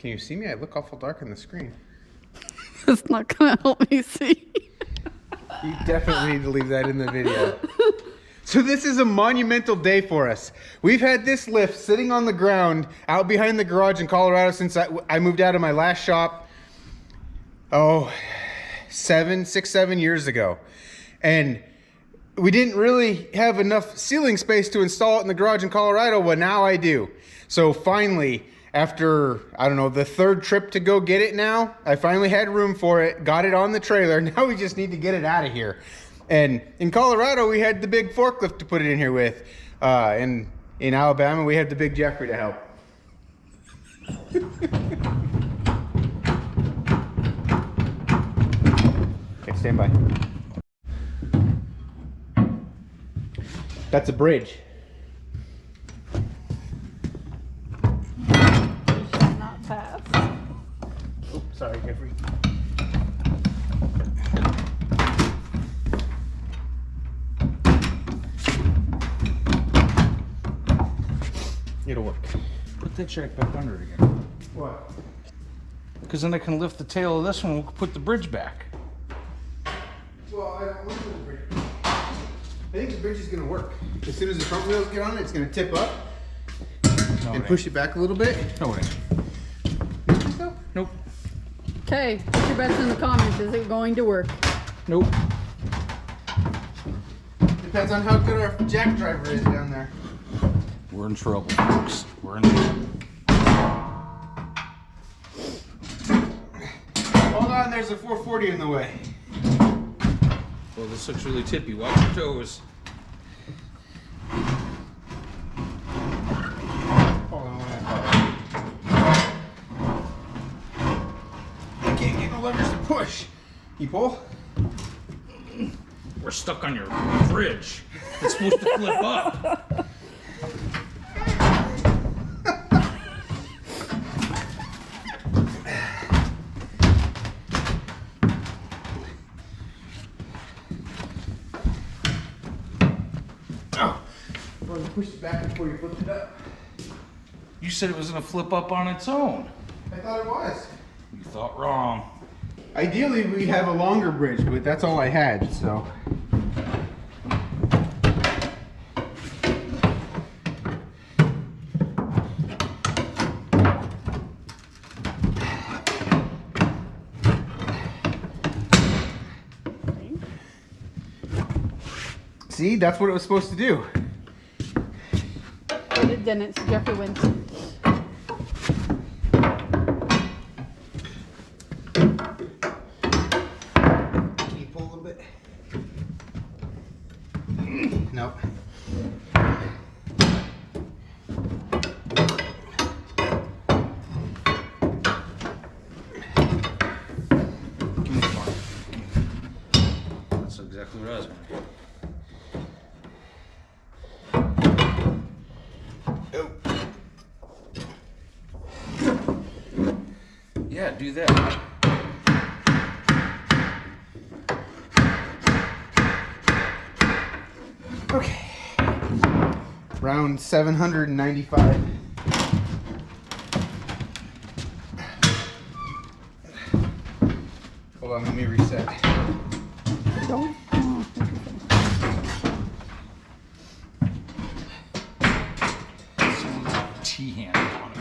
Can you see me? I look awful dark on the screen. It's not gonna help me see. You definitely need to leave that in the video. So this is a monumental day for us. We've had this lift sitting on the ground out behind the garage in Colorado since I moved out of my last shop. Oh, 7 years ago. And we didn't really have enough ceiling space to install it in the garage in Colorado, but now I do. So finally, after, I don't know, the third trip to go get it now, I finally had room for it, got it on the trailer. Now we just need to get it out of here. And in Colorado, we had the big forklift to put it in here with. And in Alabama, we had the big Jeffrey to help. Okay, stand by. That's a bridge. Not fast. Oops, sorry, Jeffrey. It'll work. Put that jack back under it again. What? Because then I can lift the tail of this one and we'll put the bridge back. Well, I don't want the bridge. I think the bridge is going to work. As soon as the front wheels get on it, it's going to tip up and push it back a little bit. No, it ain't. So, Nope. Okay, put your bets in the comments. Is it going to work? Nope. depends on how good our jack driver is down there. We're in trouble, folks. We're in trouble. Hold on, there's a 440 in the way. Well, this looks really tippy. Watch your toes. Hold on, I can't get no levers to push. You pull? We're stuck on your bridge. It's supposed to flip up. Well, you pushed it back before you flipped it up. You said it was going to flip up on its own. I thought it was. You thought wrong. Ideally, we have a longer bridge, but that's all I had, so. See, that's what it was supposed to do. But it didn't, so Jeffrey wins. Can you pull a little bit? Nope. Give me the bar. That's exactly what I was going to do. Yeah, do that. Okay. Round 795. Hold on, let me reset. Don't. T-handle on it.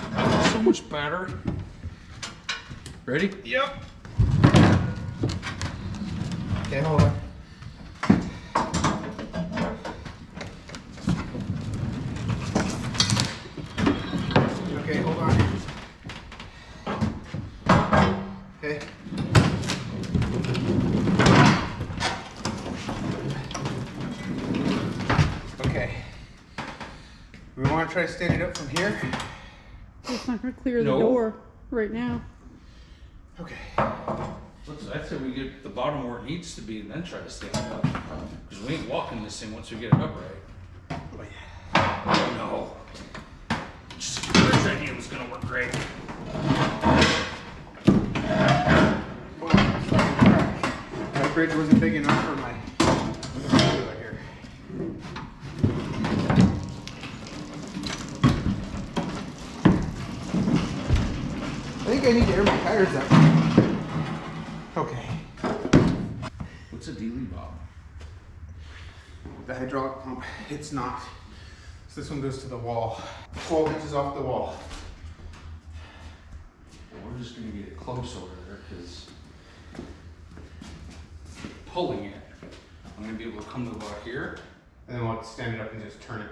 So much better. Ready? Yep. Okay, hold on. Okay, hold on. Okay. Okay. We want to try to stand it up from here. It's not going to clear the No. door right now. Okay. I'd say we get the bottom where it needs to be and then try to stand it up. Because we ain't walking this thing once we get it upright. Oh, yeah. No. Just the bridge idea was going to work great. That bridge wasn't big enough for my here. I think think I need to air my tires up. Okay. What's a dealie, Bob? The hydraulic pump, it's not. So this one goes to the wall. 12 inches off the wall. We're just gonna get it close over there because pulling it, I'm gonna be able to come to about here. And then we'll have to stand it up and just turn it.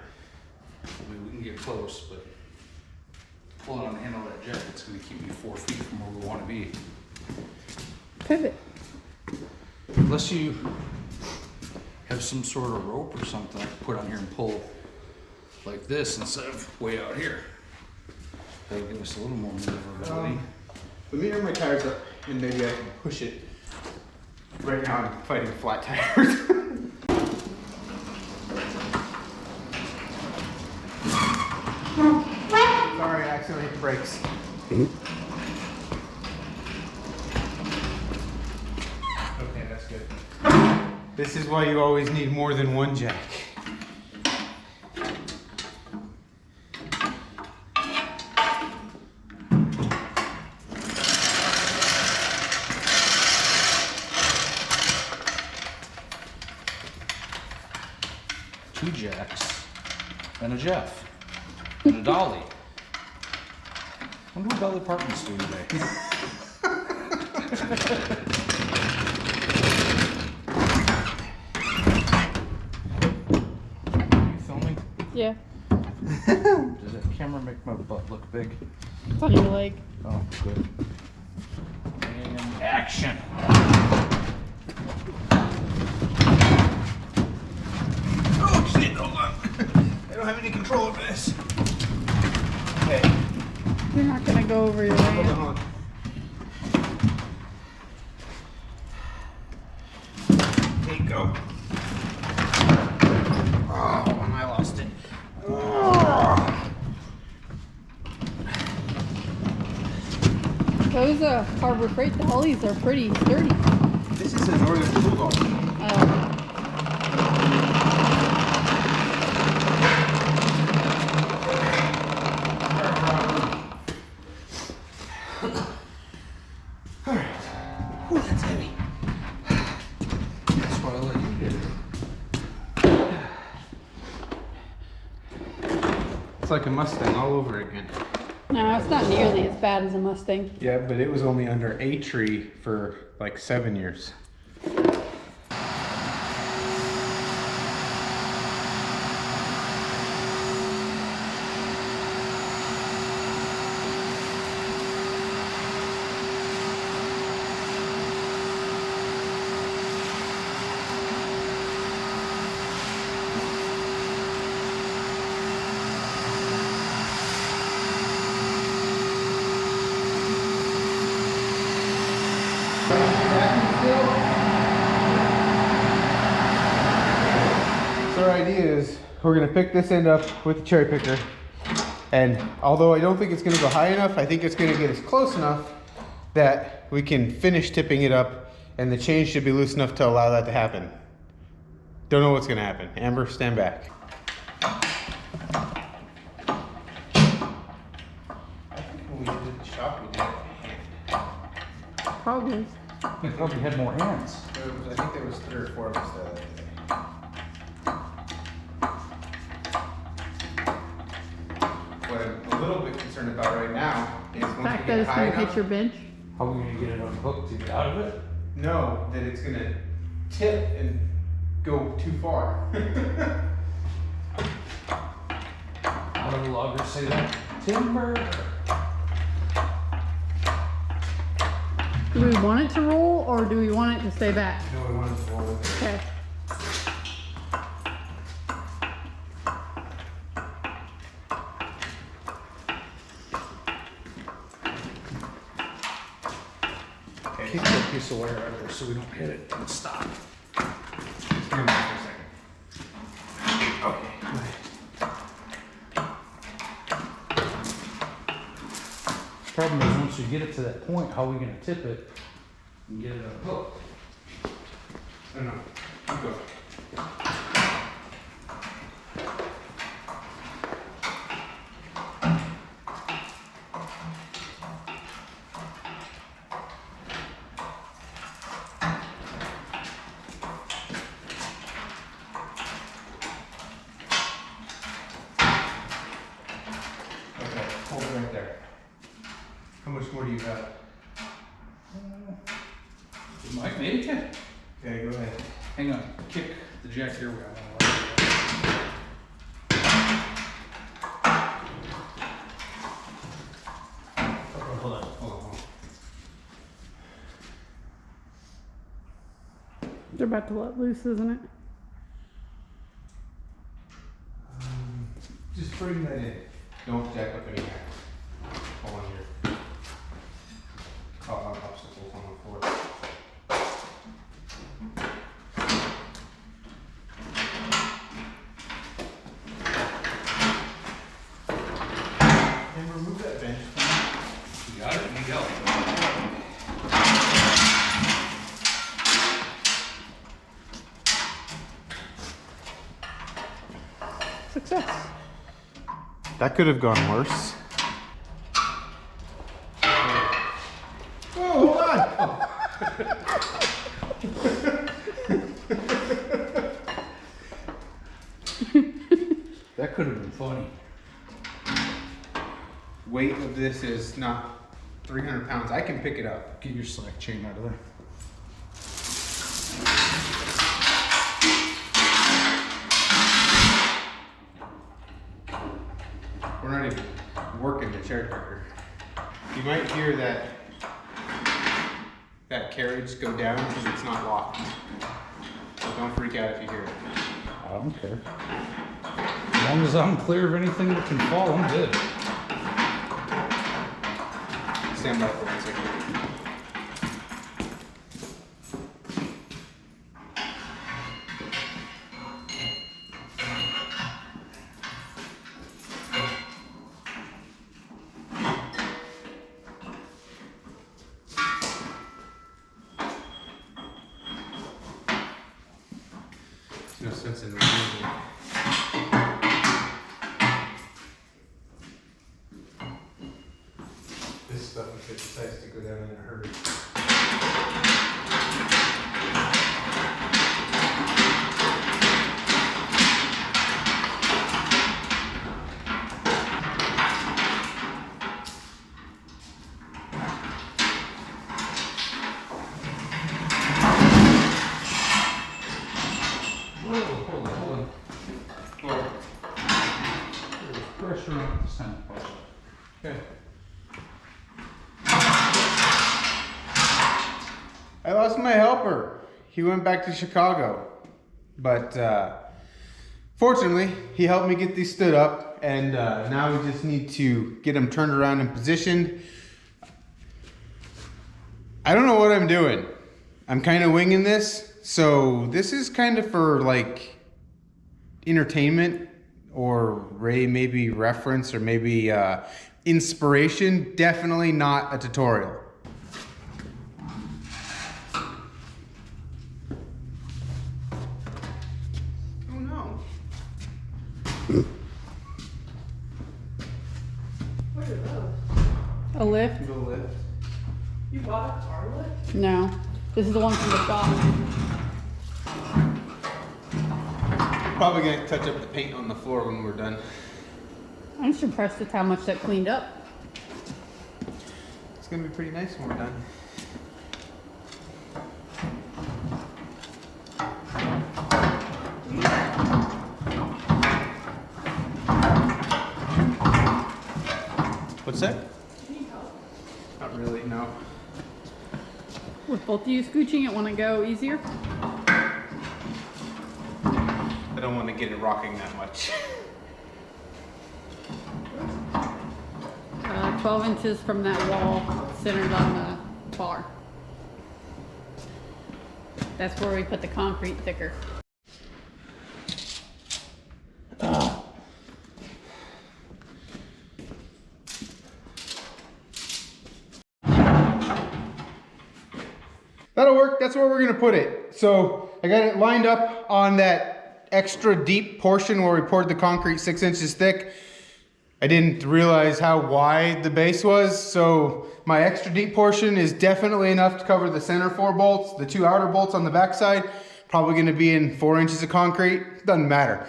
I mean, we can get close, but pulling on the handle of that jet, it's gonna keep me 4 feet from where we wanna be. Pivot. Unless you have some sort of rope or something I can put on here and pull like this instead of way out here. That'll give us a little more maneuverability. Let me air my tires up and maybe I can push it. Right now I'm fighting flat tires. Sorry, I accidentally hit the brakes. Okay, that's good. This is why you always need more than one jack. Two jacks and a Jeff and a dolly. I wonder what Dolly Parton's doing today. Are you filming? Yeah. Does that camera make my butt look big? It's on your leg. Oh, good. And action. Oh shit, hold on. I don't have any control over this. Okay, You're not gonna go over your hold on, ramp. hold on. There you go. Oh, and I lost it. Those Harbor Freight dollies are pretty sturdy. This is a Northern Bulldog. Alright. Ooh, that's heavy. That's why I let you get it. It's like a Mustang all over again. No, it's not nearly as bad as a Mustang. Yeah, but it was only under a tree for like 7 years. So our idea is we're gonna pick this end up with the cherry picker, and although I don't think it's gonna go high enough, I think it's gonna get us close enough that we can finish tipping it up, and the chain should be loose enough to allow that to happen. Don't know what's gonna happen. Amber, stand back. I think when we did it at the shop, we did it by hand. Probably. We probably had more hands. I think there was 3 or 4 of us the other day. What I'm a little bit concerned about right now is The once fact we that get it's high gonna hit enough, your bench. How are we gonna get it unhooked to get out of it? no, that it's gonna tip and go too far. How do the loggers say that? Timber. Do we want it to roll or do we want it to stay back? No, we wanted to roll with it. Okay. Okay, Kick that piece of wire out of there so we don't hit it and stop. just give me for a second. Okay, go ahead. Problem is, once you get it to that point, how are we gonna tip it and get it unhooked? No, no, you go. How much more do you have? It might make it. Okay, go ahead. Hang on, kick the jack here. Hold on, hold on. They're about to let loose, isn't it? Just bring that in. Don't jack up any hack. Hold on here. Caught on obstacles on the floor. And remove that bench from me. You got it? Let me go. Success. That could have gone worse. Whoa, hold on! That could have been funny. Weight of this is not 300 pounds. I can pick it up. Get your slack chain out of there. We're not even working the cherry picker. You might hear that carriage go down because it's not locked. So don't freak out if you hear it. I don't care. As long as I'm clear of anything that can fall, I'm good. Stand by for 1 second. No sense in removing it. This stuff, if it decides to go down in a hurry. Hold on. There's pressure on it this time. Okay. I lost my helper. He went back to Chicago. But fortunately, he helped me get these stood up. And now we just need to get them turned around and positioned. I don't know what I'm doing. I'm kind of winging this. So this is kind of for like entertainment or maybe reference or maybe inspiration. Definitely not a tutorial. Oh no. What are those? A lift? Go lift. You bought a car lift? No. This is the one from the shop. Probably gonna touch up the paint on the floor when we're done. I'm just impressed with how much that cleaned up. It's gonna be pretty nice when we're done. What's that? Not really, no. With both of you scooching it, want to go easier? I don't want to get it rocking that much. 12 inches from that wall, centered on the bar. That's where we put the concrete thicker. That'll work. That's where we're gonna put it. So I got it lined up on that extra deep portion where we poured the concrete 6 inches thick. I didn't realize how wide the base was, so my extra deep portion is definitely enough to cover the center 4 bolts. The 2 outer bolts on the back side, probably gonna be in 4 inches of concrete. Doesn't matter.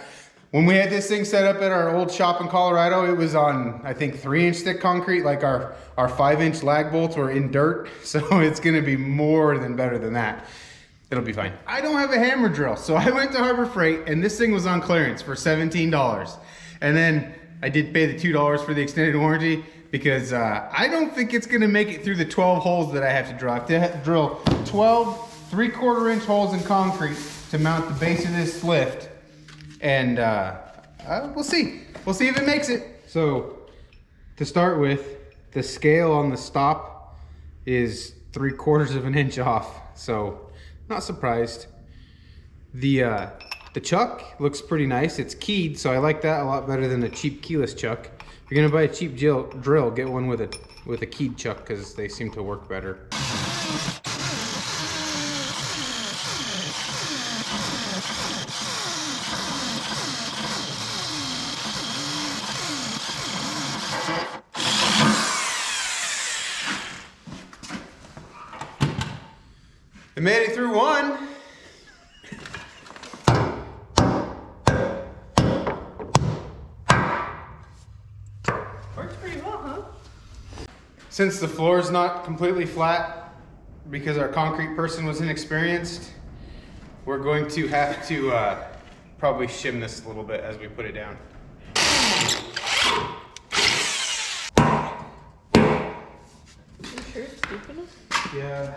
When we had this thing set up at our old shop in Colorado, it was on, I think, 3-inch thick concrete. Like our 5-inch lag bolts were in dirt. So it's gonna be more than better than that. It'll be fine. I don't have a hammer drill. So I went to Harbor Freight and this thing was on clearance for $17. And then I did pay the $2 for the extended warranty because I don't think it's gonna make it through the 12 holes that I have to drill. I have to drill 12 3/4-inch holes in concrete to mount the base of this lift. And we'll see. We'll see if it makes it. So to start with, the scale on the stop is 3/4 of an inch off. So not surprised. The chuck looks pretty nice. It's keyed, so I like that a lot better than a cheap keyless chuck. If you're gonna buy a cheap drill, get one with a keyed chuck because they seem to work better. I made it through one. Works pretty well, huh? Since the floor is not completely flat because our concrete person was inexperienced, we're going to have to probably shim this a little bit as we put it down. You sure it's deep enough? Yeah,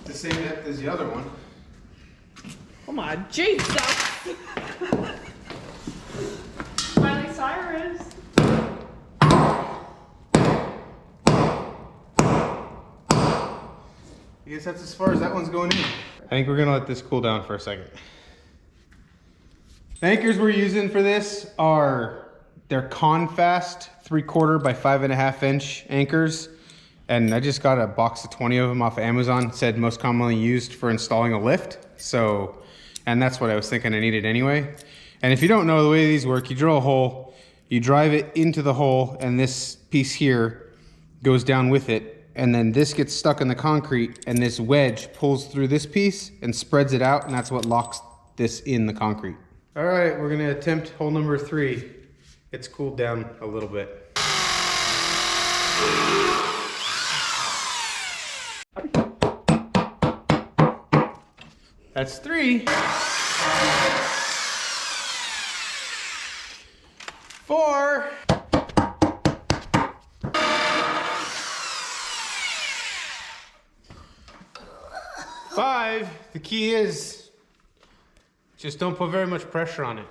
the same depth as the other one. Oh my Jesus! Miley Cyrus. I guess that's as far as that one's going in. I think we're gonna let this cool down for a second. The anchors we're using for this are, they're Confast 3/4 by 5.5 inch anchors. And I just got a box of 20 of them off of Amazon. It said most commonly used for installing a lift. So, and that's what I was thinking I needed anyway. And if you don't know the way these work, you drill a hole, you drive it into the hole, and this piece here goes down with it. And then this gets stuck in the concrete, and this wedge pulls through this piece and spreads it out, and that's what locks this in the concrete. All right, we're gonna attempt hole number 3. It's cooled down a little bit. That's 3. 4. 5. The key is just don't put very much pressure on it.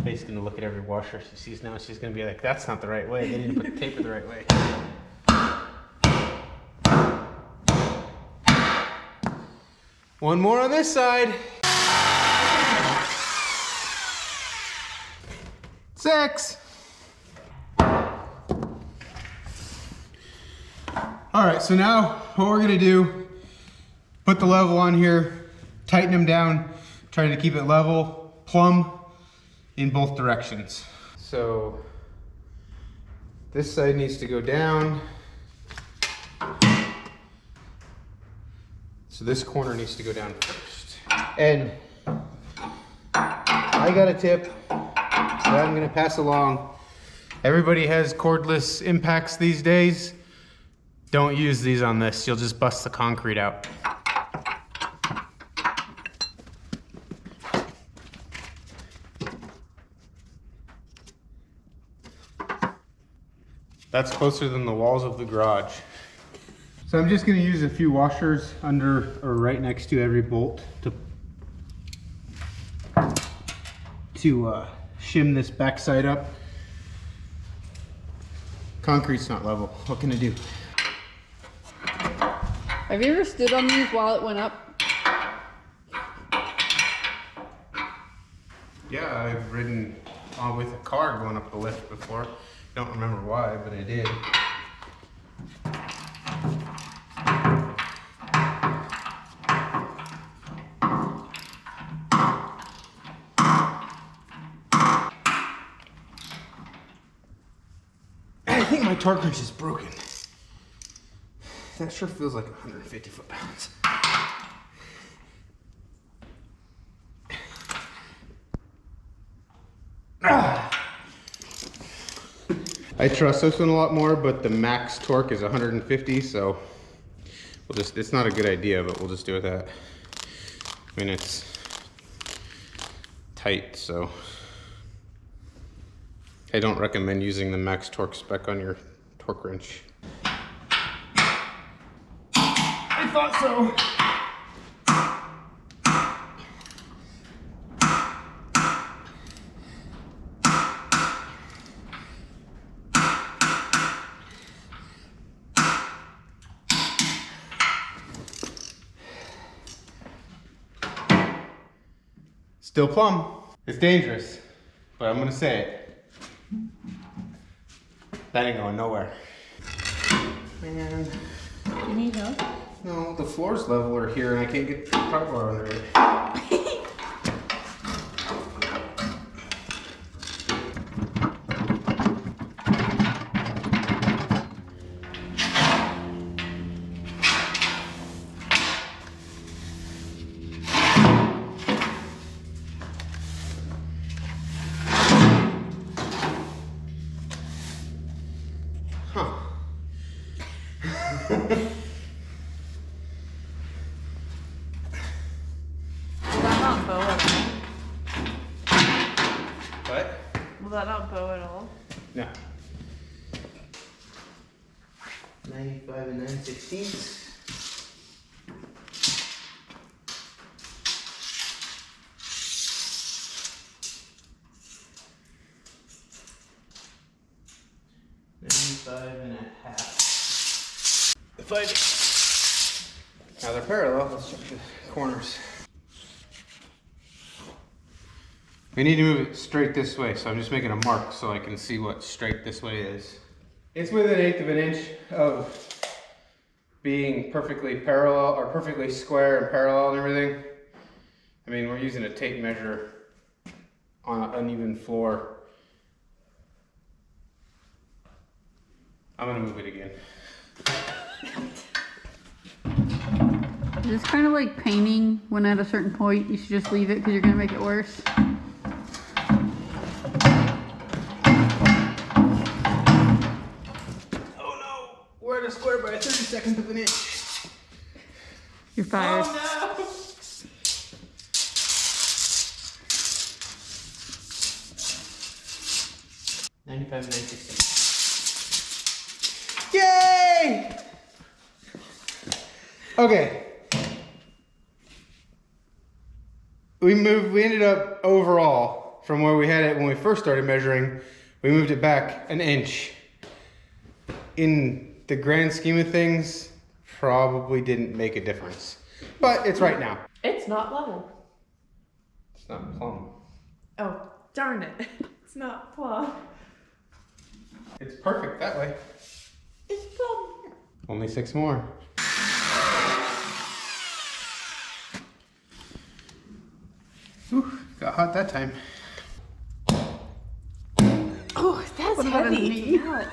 Faye's gonna look at every washer she sees now. She's gonna be like, "That's not the right way. They didn't put the taper the right way." One more on this side. 6. All right, so now what we're gonna do, put the level on here, tighten them down, try to keep it level, plumb in both directions. So this side needs to go down. So this corner needs to go down first. And I got a tip that I'm gonna pass along. Everybody has cordless impacts these days. Don't use these on this, you'll just bust the concrete out. That's closer than the walls of the garage. So I'm just gonna use a few washers under or right next to every bolt to shim this backside up. Concrete's not level, what can I do? Have you ever stood on these while it went up? Yeah, I've ridden with a car going up the lift before. Don't remember why, but I did. I think my torque wrench is broken. That sure feels like 150 foot-pounds. I trust this one a lot more, but the max torque is 150, so we'll just, it's not a good idea, but we'll just do with that. I mean, it's tight, so I don't recommend using the max torque spec on your torque wrench. I thought so. Still plumb. It's dangerous, but I'm gonna say it. That ain't going nowhere. Man. You need help? No, the floor's leveler here and I can't get the cardboard under it. Huh. Will that not bow at all? What? Will that not bow at all? No. 95 and 9/16. And a half. Now they're parallel. Let's check the corners. We need to move it straight this way, so I'm just making a mark so I can see what straight this way is. It's within 1/8 of an inch of being perfectly parallel or perfectly square and parallel and everything. I mean, we're using a tape measure on an uneven floor. I'm gonna move it again. It's kind of like painting when at a certain point you should just leave it because you're gonna make it worse. Oh no! We're at a square by 1/32 of an inch. You're fired. Oh no! 95 and 9/16. Yay! Okay. We ended up overall from where we had it when we first started measuring, we moved it back an inch. In the grand scheme of things, probably didn't make a difference. But it's right now. It's not level. It's not plumb. Oh, darn it. It's not plumb. It's perfect that way. It's plumb. Only 6 more. Whew, got hot that time. Oh, that's What about his heavy. knee? Ouch.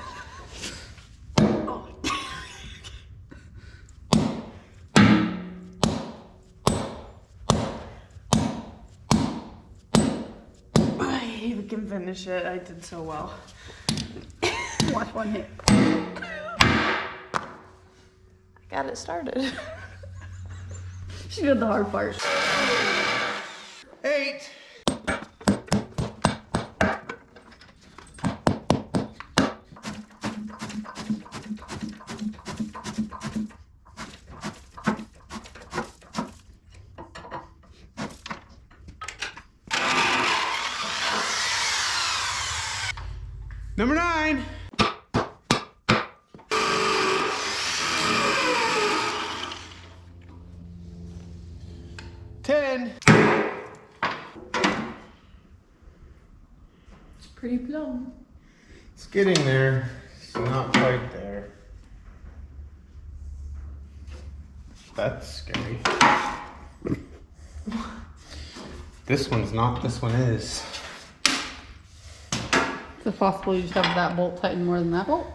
I can finish it. I did so well. Watch one hit. I got it started. She did the hard part. 8. Number 9. It's pretty plumb. It's getting there. It's not quite there. That's scary. This one's not, this one is. Is it possible you just have that bolt tighten more than that bolt?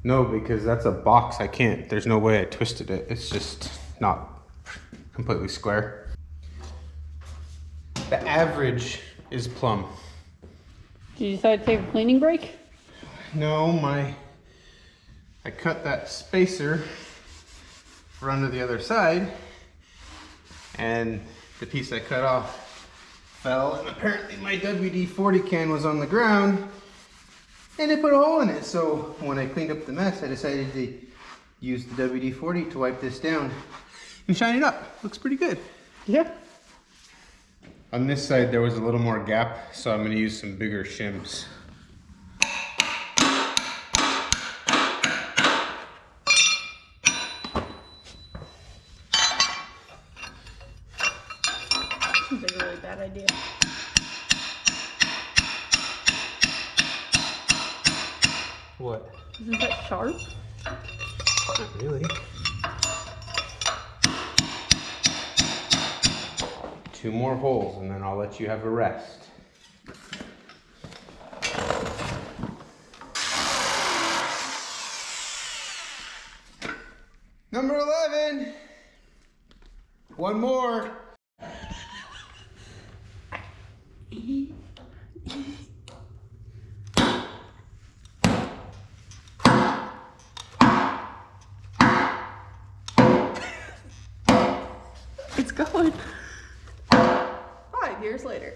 No, because that's a box. I can't. There's no way I twisted it. It's just not completely square. The average is plumb. Did you decide to take a cleaning break? No, I cut that spacer run to the other side, and the piece I cut off fell, and apparently my WD-40 can was on the ground, and it put a hole in it. So when I cleaned up the mess, I decided to use the WD-40 to wipe this down and shine it up. Looks pretty good. Yeah. On this side, there was a little more gap, so I'm going to use some bigger shims. Seems like a really bad idea. What? Isn't that sharp? Not really. 2 more holes, and then I'll let you have a rest. Number 11. 1 more. It's going. 5 years later.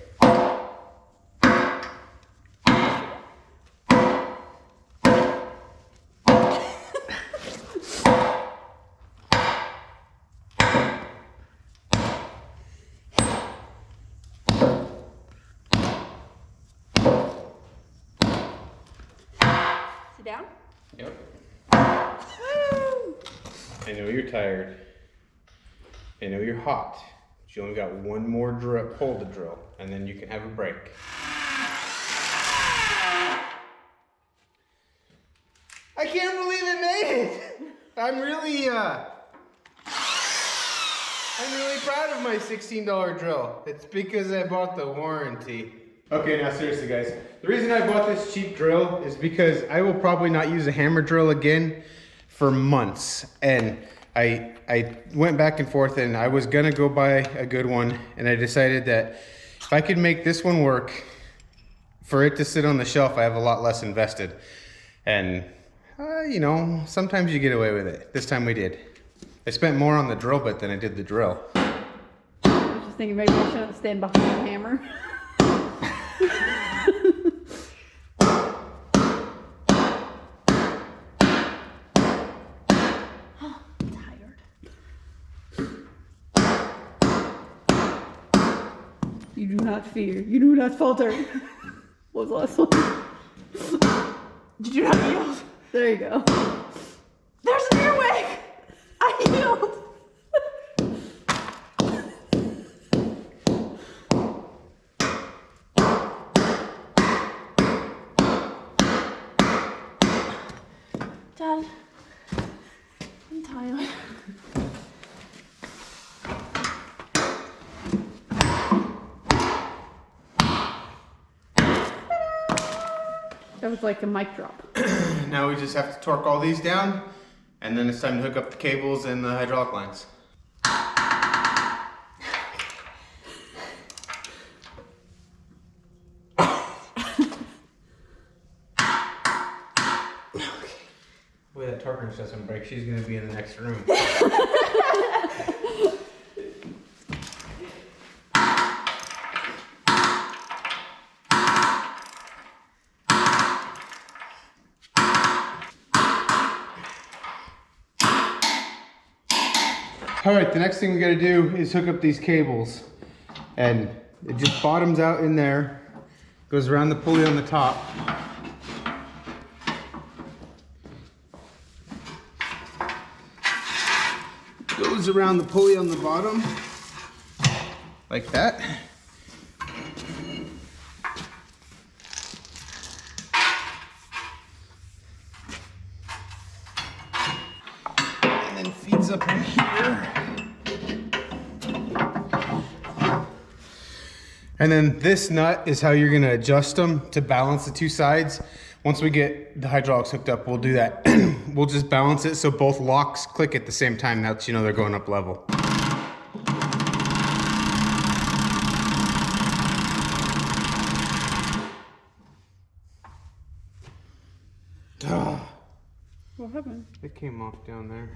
Sit down. Yep. Woo! I know you're tired. I know you're hot. But you only got 1 more hole to drill, and then you can have a break. I can't believe it made it! I'm really proud of my $16 drill. It's because I bought the warranty. Okay, now seriously guys, the reason I bought this cheap drill is because I will probably not use a hammer drill again for months. And I went back and forth, and I was gonna go buy a good one, and I decided that if I could make this one work, for it to sit on the shelf, I have a lot less invested. And you know, sometimes you get away with it. This time we did. I spent more on the drill bit than I did the drill. I was just thinking maybe I shouldn't stand behind the hammer. You do not fear. You do not falter. What was the last one? You do not yield. There you go. There's an earwig. I yield. Dad, I'm tired. That was like a mic drop. Now we just have to torque all these down, and then it's time to hook up the cables and the hydraulic lines. The way that torque wrench doesn't break, she's gonna be in the next room. All right, the next thing we gotta do is hook up these cables. And it just bottoms out in there, goes around the pulley on the top. Goes around the pulley on the bottom, like that. And then feeds up in here. And then this nut is how you're gonna adjust them to balance the 2 sides. Once we get the hydraulics hooked up, we'll do that. We'll just balance it so both locks click at the same time. Now that you know they're going up level. It came off down there.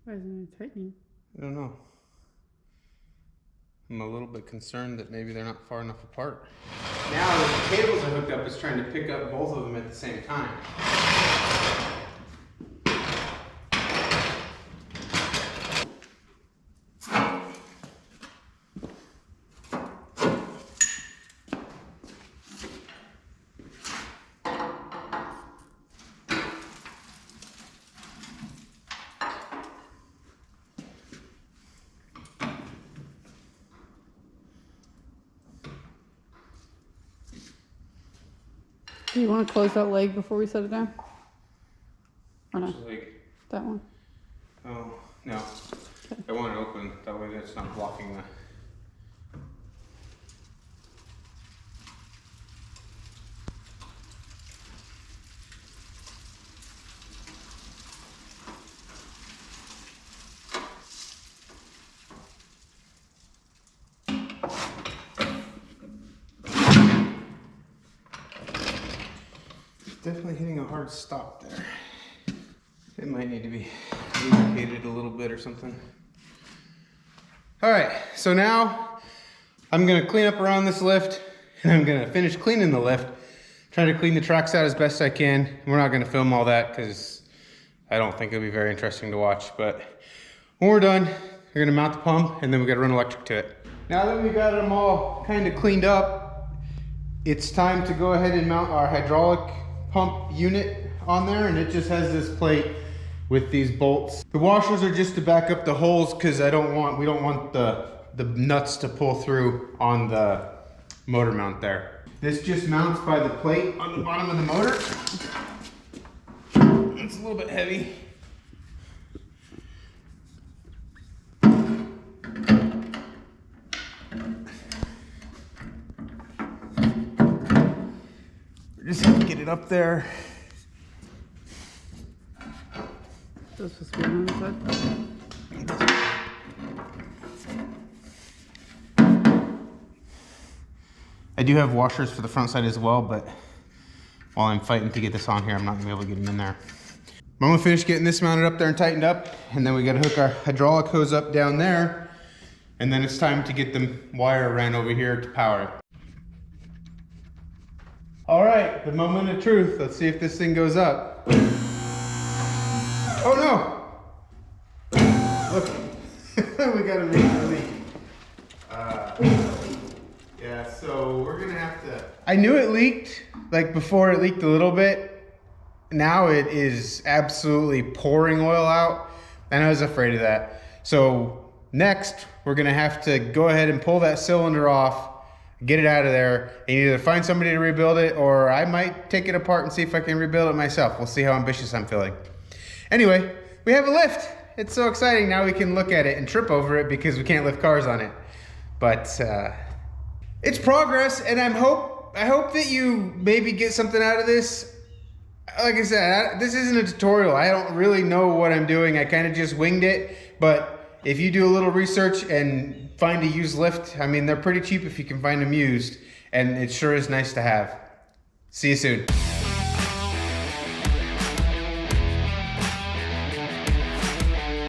Why isn't it tightening? I don't know. I'm a little bit concerned that maybe they're not far enough apart. Now that the cables are hooked up, it's trying to pick up both of them at the same time. Do you want to close that leg before we set it down? Or no? Like, That one? oh, no. I want it open, that way that's not blocking the... Definitely hitting a hard stop there. It might need to be lubricated a little bit or something. All right, so now I'm gonna clean up around this lift and I'm gonna finish cleaning the lift, trying to clean the tracks out as best I can. We're not gonna film all that because I don't think it'll be very interesting to watch, but when we're done, we're gonna mount the pump and then we gotta run electric to it. Now that we got them all kind of cleaned up, it's time to go ahead and mount our hydraulic pump unit on there, and it just has this plate with these bolts. The washers are just to back up the holes because we don't want the nuts to pull through on the motor mount there. This just mounts by the plate on the bottom of the motor. It's a little bit heavy. Just have to get it up there. This was good on the side. I do have washers for the front side as well, but while I'm fighting to get this on here, I'm not gonna be able to get them in there. I'm gonna finish getting this mounted up there and tightened up, and then we gotta hook our hydraulic hose up down there, and then it's time to get the wire ran over here to power it. All right, the moment of truth. Let's see if this thing goes up. Oh no! Look, we got a major leak. Yeah, so we're gonna have to... I knew it leaked, like before it leaked a little bit. Now it is absolutely pouring oil out, and I was afraid of that. So next, we're gonna have to go ahead and pull that cylinder off, get it out of there, and either find somebody to rebuild it, or I might take it apart and see if I can rebuild it myself. We'll see how ambitious I'm feeling. Anyway, we have a lift. It's so exciting. Now we can look at it and trip over it because we can't lift cars on it. But it's progress, and I hope that you maybe get something out of this. Like I said, this isn't a tutorial. I don't really know what I'm doing. I kind of just winged it. But if you do a little research and find a used lift, I mean, they're pretty cheap if you can find them used, and it sure is nice to have. See you soon.